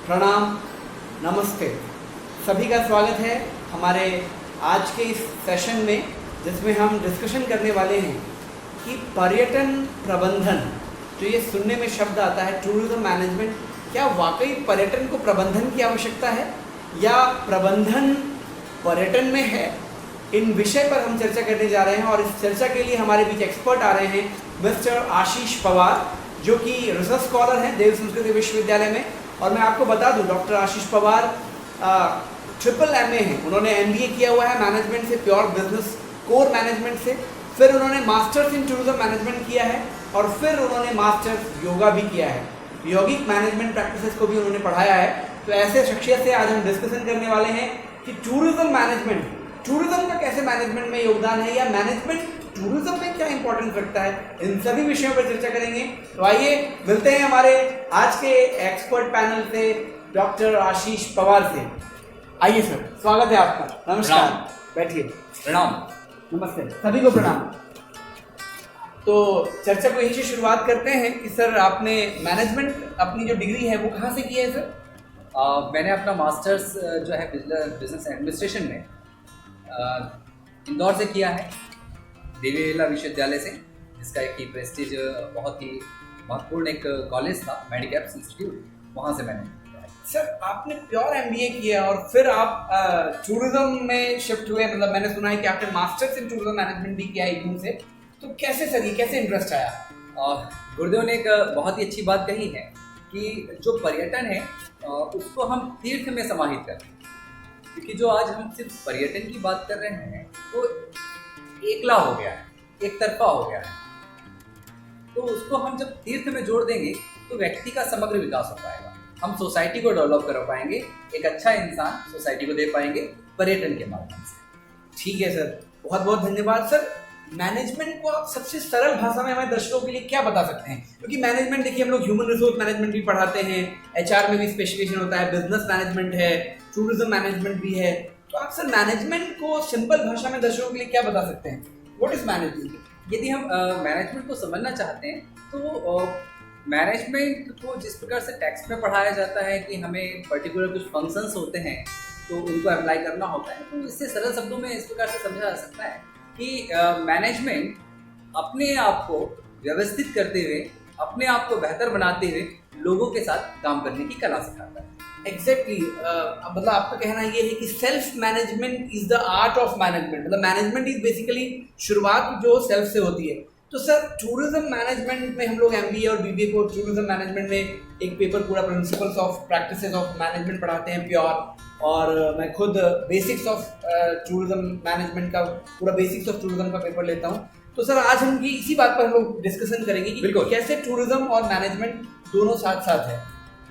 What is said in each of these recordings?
प्रणाम, नमस्ते। सभी का स्वागत है हमारे आज के इस सेशन में, जिसमें हम डिस्कशन करने वाले हैं कि पर्यटन प्रबंधन, जो ये सुनने में शब्द आता है टूरिज्म मैनेजमेंट, क्या वाकई पर्यटन को प्रबंधन की आवश्यकता है या प्रबंधन पर्यटन में है। इन विषय पर हम चर्चा करने जा रहे हैं और इस चर्चा के लिए हमारे बीच एक्सपर्ट आ रहे हैं मिस्टर आशीष पवार, जो कि रिसर्च स्कॉलर हैं देव संस्कृत विश्वविद्यालय में। और मैं आपको बता दूं, डॉक्टर आशीष पवार MA हैं। उन्होंने MBA किया हुआ है मैनेजमेंट से, प्योर बिजनेस कोर मैनेजमेंट से। फिर उन्होंने मास्टर्स इन टूरिज्म मैनेजमेंट किया है और फिर उन्होंने मास्टर्स योगा भी किया है। यौगिक मैनेजमेंट प्रैक्टिसेस को भी उन्होंने पढ़ाया है। तो ऐसे शख्सियत से आज हम डिस्कशन करने वाले हैं कि टूरिज्म मैनेजमेंट, टूरिज्म का कैसे मैनेजमेंट में योगदान है या मैनेजमेंट टूरिज्म में क्या इंपॉर्टेंस रखता है। इन सभी विषयों पर चर्चा करेंगे। तो आइए मिलते हैं हमारे आज के एक्सपर्ट पैनल से, डॉक्टर आशीष पवार से। आइए सर, स्वागत है आपका। नमस्कार, बैठिए। प्रणाम। नमस्ते, सभी को प्रणाम। तो चर्चा को यहीं से शुरुआत करते हैं कि सर, आपने मैनेजमेंट अपनी जो डिग्री है वो कहाँ से की है सर? मैंने अपना मास्टर्स जो है बिजनेस एडमिनिस्ट्रेशन में इंदौर से किया है, देवी लीला विश्वविद्यालय से, जिसका एक ही प्रेस्टीज बहुत ही महत्वपूर्ण एक कॉलेज था, मेडिकैप्स इंस्टीट्यूट, वहाँ से मैंने किया है। सर, आपने प्योर MBA किया और फिर आप टूरिज्म में शिफ्ट हुए। मतलब मैंने सुना है कि आपने मास्टर्स इन टूरिज्म मैनेजमेंट भी किया IGNOU से। तो कैसे सर, ये कैसे इंटरेस्ट आया? गुरुदेव ने एक बहुत ही अच्छी बात कही है कि जो पर्यटन है उसको हम तीर्थ में समाहित करते हैं, क्योंकि जो आज हम सिर्फ पर्यटन की बात कर रहे हैं वो एकला हो गया है, एक तरफा हो गया है। तो उसको हम जब तीर्थ में जोड़ देंगे तो व्यक्ति का समग्र विकास हो पाएगा, हम सोसाइटी को डेवलप कर पाएंगे, एक अच्छा इंसान सोसाइटी को दे पाएंगे पर्यटन के माध्यम से। ठीक है सर, बहुत बहुत धन्यवाद। सर, मैनेजमेंट को आप सबसे सरल भाषा में हमारे दर्शकों के लिए क्या बता सकते हैं? क्योंकि मैनेजमेंट, देखिए, हम लोग ह्यूमन रिसोर्स मैनेजमेंट भी पढ़ाते हैं, HR में भी स्पेशलाइजेशन होता है, बिजनेस मैनेजमेंट है, टूरिज्म मैनेजमेंट भी है। तो आप सर मैनेजमेंट को सिंपल भाषा में दर्शकों के लिए क्या बता सकते हैं? What is management? यदि हम मैनेजमेंट को समझना चाहते हैं तो मैनेजमेंट को जिस प्रकार से टेक्स्ट में पढ़ाया जाता है कि हमें पर्टिकुलर कुछ फंक्शंस होते हैं तो उनको अप्लाई करना होता है, तो इससे सरल शब्दों में इस प्रकार से समझा जा सकता है कि मैनेजमेंट अपने आप को व्यवस्थित करते हुए, अपने आप को बेहतर बनाते हुए लोगों के साथ काम करने की कला सिखाता है। एग्जैक्टली मतलब आपका कहना ये है कि self management is the art of management. मतलब मैनेजमेंट इज बेसिकली शुरुआत जो सेल्फ से होती है। तो सर, टूरिज्म मैनेजमेंट में हम लोग MBA और BBA को टूरिज्म मैनेजमेंट में एक पेपर पूरा principles of practices of management पढ़ाते हैं, प्योर। और मैं खुद बेसिक्स ऑफ टूरिज्म मैनेजमेंट का, पूरा बेसिक्स ऑफ टूरिज्म का पेपर लेता हूँ। तो सर, आज हम इसी बात पर हम लोग डिस्कशन करेंगे कि कैसे टूरिज्म और मैनेजमेंट दोनों साथ साथ है।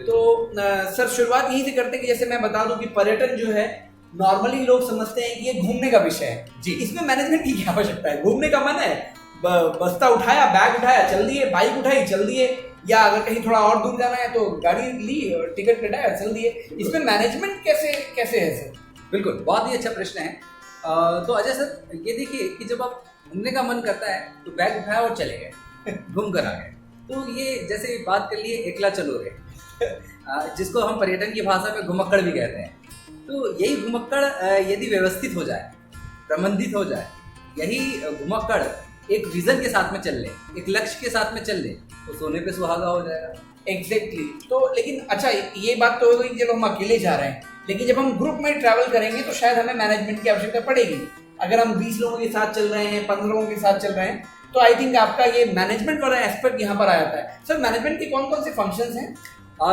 तो सर, शुरुआत यहीं से करते हैं कि जैसे मैं बता दूं कि पर्यटन जो है, नॉर्मली लोग समझते हैं कि ये घूमने का विषय है जी। इसमें मैनेजमेंट की क्या आवश्यकता है? घूमने का मन है, बस्ता उठाया, बैग उठाया, चल दिए, बाइक उठाई, चल दिए, या अगर कहीं थोड़ा और दूर जाना है तो गाड़ी ली, टिकट कटाया, चल दिए। इसमें मैनेजमेंट कैसे है सर? बिल्कुल, बहुत ही अच्छा प्रश्न है। तो अजय सर, ये देखिए कि जब आप घूमने का मन करता है तो बैग उठाया और चले गए, घूम कर आ गए। तो ये जैसे बात कर लिए एकला चलो रे, जिसको हम पर्यटन की भाषा में घुमक्कड़ भी कहते हैं। तो यही घुमक्कड़ यदि व्यवस्थित हो जाए, प्रबंधित हो जाए, यही घुमक्कड़ एक विजन के साथ में चल ले, एक लक्ष्य के साथ में चल ले, तो सोने पे सुहागा हो जाएगा। एग्जैक्टली। तो लेकिन अच्छा, ये बात तो हो गई जब हम अकेले जा रहे हैं, लेकिन जब हम ग्रुप में ट्रैवल करेंगे तो शायद हमें मैनेजमेंट की आवश्यकता पड़ेगी। अगर हम 20 लोगों के साथ चल रहे हैं, 15 लोगों के साथ चल रहे हैं, तो आई थिंक आपका ये मैनेजमेंट वाला एस्पेक्ट यहाँ पर आ जाता है। सर, मैनेजमेंट के कौन कौन से फंक्शंस हैं?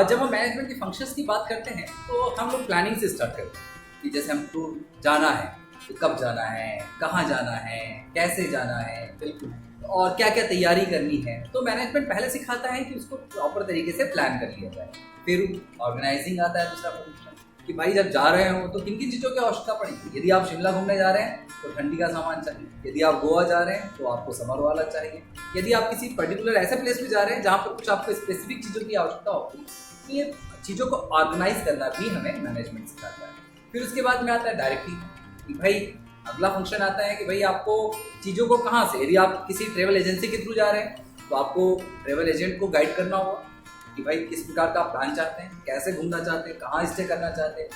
जब हम मैनेजमेंट के फंक्शंस की बात करते हैं तो हम लोग प्लानिंग से स्टार्ट करते हैं कि जैसे हमको जाना है तो कब जाना है, कहाँ जाना है, कैसे जाना है, बिल्कुल, और क्या क्या तैयारी करनी है। तो मैनेजमेंट पहले सिखाता है कि उसको प्रॉपर तरीके से प्लान कर लिया जाए। फिर ऑर्गेनाइजिंग आता है, दूसरा फंक्शन, कि भाई जब जा रहे हो तो किन किन चीज़ों की आवश्यकता पड़ेगी। यदि आप शिमला घूमने जा रहे हैं तो ठंडी का सामान चाहिए, यदि आप गोवा जा रहे हैं तो आपको समर वाला चाहिए, यदि आप किसी पर्टिकुलर ऐसे प्लेस में जा रहे हैं जहाँ पर कुछ आपको स्पेसिफिक चीज़ों की आवश्यकता होगी, तो ये चीज़ों को ऑर्गेनाइज करना भी हमें मैनेजमेंट सिखाता है। फिर उसके बाद में आता है डायरेक्टिंग, कि भाई अगला फंक्शन आता है कि भाई आपको चीज़ों को कहाँ से, यदि आप किसी ट्रेवल एजेंसी के थ्रू जा रहे हैं तो आपको ट्रेवल एजेंट को गाइड करना होगा कि भाई किस प्रकार का प्लान चाहते हैं, कैसे घूमना चाहते हैं, कहाँ स्टे करना चाहते हैं,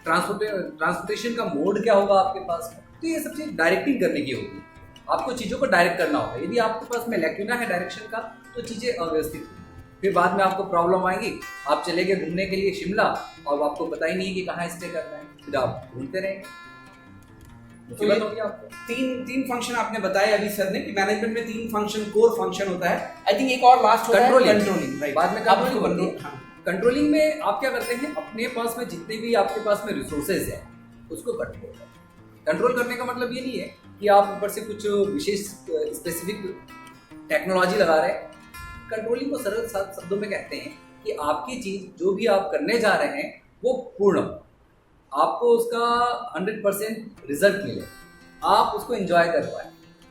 ट्रांसपोर्टेशन का मोड क्या होगा आपके पास में। तो ये सब चीज़ डायरेक्टिंग करने की होगी, आपको चीज़ों को डायरेक्ट करना होगा। यदि आपके पास में लैक्यूना है डायरेक्शन का तो चीज़ें अव्यवस्थित होंगी, फिर बाद में आपको प्रॉब्लम आएगी। आप चले गए घूमने के लिए शिमला और आपको पता ही नहीं है कि कहाँ स्टे करना है, फिर आप घूमते रहेंगे, मुसीबत होगी आपको। तीन फंक्शन आपने बताए अभी सर ने कि मैनेजमेंट में 3 फंक्शन कोर फंक्शन होता है। आई थिंक एक और लास्ट होता है कंट्रोलिंग, राइट? बाद में कंट्रोलिंग में आप क्या करते हैं, अपने पास में जितने भी आपके पास में रिसोर्सेज है उसको कंट्रोल करने का मतलब ये नहीं है कि आप ऊपर से कुछ विशेष स्पेसिफिक टेक्नोलॉजी लगा रहे हैं। कंट्रोलिंग को सरल शब्दों में कहते हैं कि आपकी चीज जो भी आप करने जा रहे हैं वो पूर्ण हो, आपको उसका 100% रिजल्ट मिले, आप उसको एंजॉय कर पाए,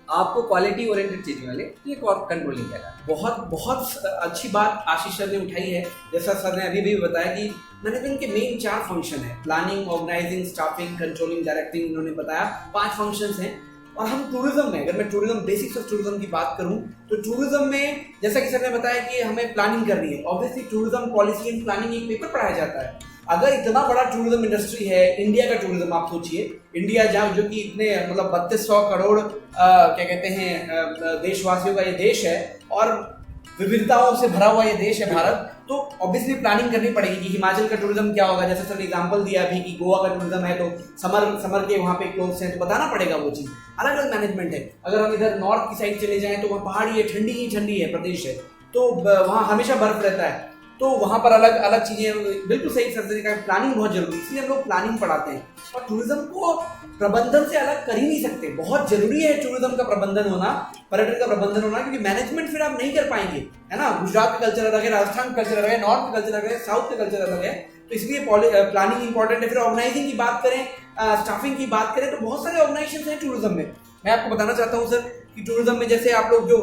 आपको क्वालिटी ओरिएंटेड चीज मिले, ये कंट्रोलिंग कहलाता है। बहुत अच्छी बात आशीष सर ने उठाई है। जैसा सर ने अभी भी बताया कि मैनेजमेंट के मेन 4 फंक्शन है, planning, organizing, staffing, controlling, directing. उन्होंने बताया 5 फंक्शंस हैं। और हम टूरिज्म में, अगर मैं टूरिज्म बेसिक्स ऑफ टूरिज्म की बात करूं तो टूरिज्म में जैसा कि सर ने बताया कि हमें प्लानिंग करनी है। Obviously tourism policy and planning एक पेपर पढ़ाया जाता है। अगर इतना बड़ा टूरिज्म इंडस्ट्री है, इंडिया का टूरिज्म आप सोचिए, इंडिया जहाँ जो कि इतने मतलब 3200 करोड़ क्या कहते हैं देशवासियों का ये देश है और विविधताओं से भरा हुआ ये देश है भारत, तो ऑब्वियसली प्लानिंग करनी पड़ेगी कि हिमाचल का टूरिज्म क्या होगा। जैसे सर ने एग्जांपल दिया अभी कि गोवा का टूरिज्म है तो समर के वहाँ पे क्लोज हैं, तो बताना पड़ेगा वो चीज़। अलग अलग मैनेजमेंट है। अगर हम इधर नॉर्थ की साइड चले जाएं तो वहाँ पहाड़ी है, ठंडी ही ठंडी है प्रदेश है, तो वहाँ हमेशा बर्फ रहता है, तो वहाँ पर अलग अलग चीज़ें। बिल्कुल सही सर ने कहा, प्लानिंग बहुत जरूरी है, इसलिए हम लोग प्लानिंग पढ़ाते हैं। और टूरिज्म को प्रबंधन से अलग कर ही नहीं सकते। बहुत जरूरी है टूरिज्म का प्रबंधन होना, पर्यटन का प्रबंधन होना, क्योंकि मैनेजमेंट फिर आप नहीं कर पाएंगे, है ना। गुजरात का कल्चर अलग है, राजस्थान का कल्चर अलग है, नॉर्थ का कल्चर अलग है, साउथ का कल्चर अलग है, तो इसलिए प्लानिंग इंपॉर्टेंट है। फिर ऑर्गेनाइजिंग की बात करें, स्टाफिंग की बात करें, तो बहुत सारे ऑर्गेनाइजेशन हैं टूरिज्म में। मैं आपको बताना चाहता हूँ सर कि टूरिज्म में जैसे आप लोग जो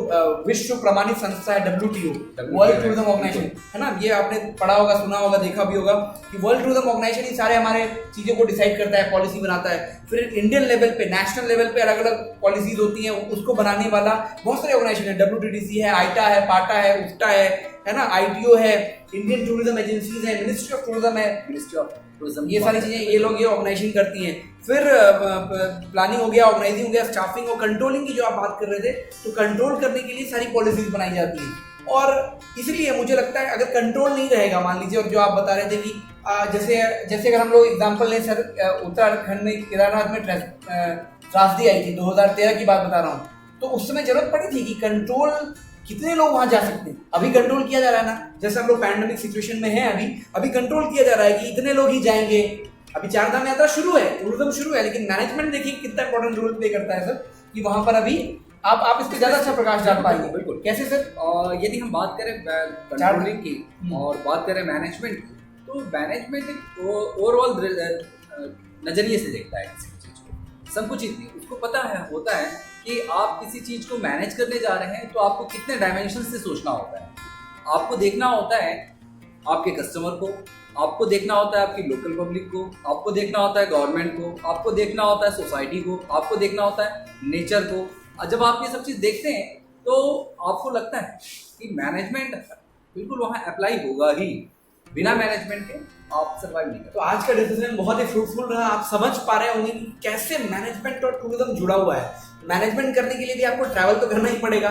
विश्व प्रमाणित संस्था है WTO, वर्ल्ड टूरिज्म ऑर्गेनाइजेशन, है ना, ये आपने पढ़ा होगा, सुना होगा, देखा भी होगा कि वर्ल्ड टूरिज्म ऑर्गेनाइजेशन ही सारे हमारे चीज़ों को डिसाइड करता है, पॉलिसी बनाता है। फिर इंडियन लेवल पे, नेशनल लेवल पे अलग अलग पॉलिसीज होती हैं, उसको बनाने वाला बहुत सारे ऑर्गेनाइजेशन है। WTTC है, आईटा है, पाटा है, उफ्टा है ना, ITO है, इंडियन टूरिज्म एजेंसीज है, मिनिस्ट्री ऑफ टूरिज्म है, मिनिस्ट्री ऑफ टूरिज्म, ये सारी चीज़ें ये लोग ये ऑर्गेनाइजेशन करती हैं। फिर प्लानिंग हो गया, ऑर्गेनाइजिंग हो गया, स्टाफिंग और कंट्रोलिंग की जो आप बात कर रहे थे, तो कंट्रोल करने के लिए सारी पॉलिसीज बनाई जाती हैं। और इसलिए मुझे लगता है अगर कंट्रोल नहीं रहेगा, मान लीजिए, और जो आप बता रहे थे कि जैसे अगर हम लोग एग्जांपल लें सर, उत्तराखंड में केदारनाथ में त्रासदी आई थी, 2013 की बात बता रहा हूँ, तो उस समय जरूरत पड़ी थी कि कंट्रोल कितने लोग वहां जा सकते हैं। अभी कंट्रोल किया जा रहा है ना, जैसे हम लोग पैंडेमिक सिचुएशन में हैं, अभी कंट्रोल किया जा रहा है कि इतने लोग ही जाएंगे। अभी 4 धाम यात्रा शुरू है, टूरिज्म शुरू है, लेकिन मैनेजमेंट देखिए कितना इंपॉर्टेंट रोल प्ले करता है सर, कि वहां पर अभी आप इस पे ज्यादा अच्छा प्रकाश डाल पाएंगे। बिल्कुल। कैसे सर? यदि हम बात करें कंट्रोलिंग की और बात करें मैनेजमेंट की, तो मैनेजमेंट एक ओवरऑल नजरिए से देखता है किसी चीज को, संकुचित नहीं। उसको पता है, होता है कि आप किसी चीज को मैनेज करने जा रहे हैं तो आपको कितने डायमेंशन से सोचना होता है। आपको देखना होता है आपके कस्टमर को, आपको देखना होता है आपकी लोकल पब्लिक को, आपको देखना होता है गवर्नमेंट को, आपको देखना होता है सोसाइटी को, आपको देखना होता है नेचर को। और जब आप ये सब चीज़ देखते हैं तो आपको लगता है कि मैनेजमेंट बिल्कुल वहाँ अप्लाई होगा ही, बिना मैनेजमेंट के आप सर्वाइव नहीं कर। तो आज का डिस्कशन बहुत ही फ्रूटफुल रहा। आप समझ पा रहे होंगे कि कैसे मैनेजमेंट और टूरिज्म जुड़ा हुआ है। मैनेजमेंट करने के लिए भी आपको ट्रैवल तो करना ही पड़ेगा,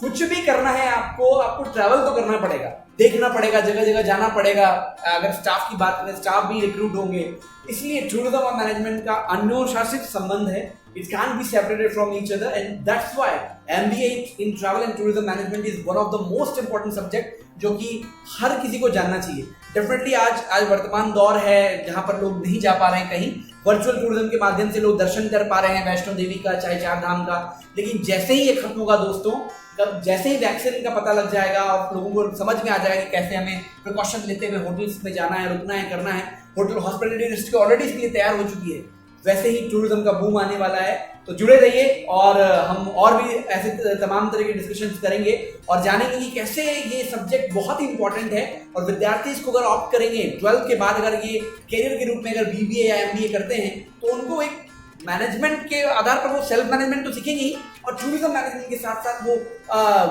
कुछ भी करना है आपको ट्रैवल तो करना पड़ेगा, देखना पड़ेगा, जगह जगह जाना पड़ेगा। अगर स्टाफ की बात करें, स्टाफ भी रिक्रूट होंगे, इसलिए टूरिज्म और मैनेजमेंट का अन्योन्याश्रित संबंध है। It can't be separated from each other, and that's why MBA in Travel and Tourism Management is one of the most important subject जो कि हर किसी को जानना चाहिए। डेफिनेटली आज वर्तमान दौर है जहाँ पर लोग नहीं जा पा रहे हैं कहीं, वर्चुअल टूरिज्म के माध्यम से लोग दर्शन कर पा रहे हैं वैष्णो देवी का, चाहे 4 धाम का। लेकिन जैसे ही ये खत्म होगा दोस्तों, जैसे ही वैक्सीन का पता लग जाएगा और लोगों को समझ में आ जाएगा कि कैसे हमें प्रिकॉशन लेते हुए होटल्स में जाना है, रुकना है, करना है, होटल हॉस्पिटलिटी इंडस्ट्री ऑलरेडी इसके लिए तैयार हो चुकी है, वैसे ही टूरिज्म का बूम आने वाला है। तो जुड़े रहिए और हम और भी ऐसे तमाम तरह के डिस्कशंस करेंगे और जानेंगे कि कैसे ये सब्जेक्ट बहुत ही इंपॉर्टेंट है और विद्यार्थी इसको अगर ऑप्ट करेंगे 12th के बाद, अगर ये कैरियर के रूप में अगर BBA या MBA करते हैं तो उनको एक मैनेजमेंट के आधार पर वो सेल्फ मैनेजमेंट तो सीखेंगे ही, और टूरिज्म मैनेजमेंट के साथ साथ वो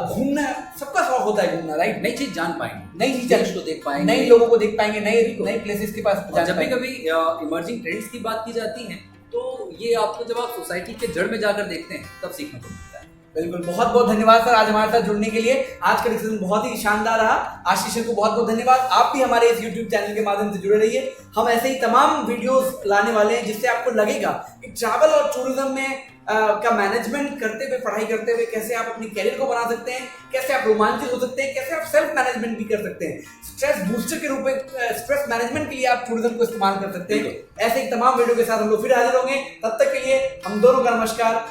घूमना, सबका शौक होता है घूमना, राइट? नई चीज जान पाएंगे, नई चीज देश को देख पाएंगे, नए लोगों को देख पाएंगे, नए प्लेसेस के पास और जब भी कभी इमर्जिंग ट्रेंड्स की बात की जाती है तो ये आपको जब आप सोसाइटी के जड़ में जाकर देखते हैं तब सीखने को मिलता है। बिल्कुल, बहुत बहुत धन्यवाद सर आज हमारे साथ जुड़ने के लिए। आज का डिस्कशन बहुत ही शानदार रहा। आशीष सर को बहुत बहुत धन्यवाद। आप भी हमारे इस YouTube चैनल के माध्यम से जुड़े रहिए। हम ऐसे ही तमाम वीडियोस लाने वाले हैं जिससे आपको लगेगा कि ट्रैवल और टूरिज्म में का मैनेजमेंट करते हुए, पढ़ाई करते हुए कैसे आप अपनी कैरियर को बना सकते हैं, कैसे आप रोमांचित हो सकते हैं, कैसे आप सेल्फ मैनेजमेंट भी कर सकते हैं। स्ट्रेस बूस्टर के रूप में स्ट्रेस मैनेजमेंट के लिए आप टूरिज्म को इस्तेमाल कर सकते हैं। ऐसे ही तमाम वीडियो के साथ हम लोग फिर हाजिर होंगे। तब तक के लिए हम दोनों का नमस्कार।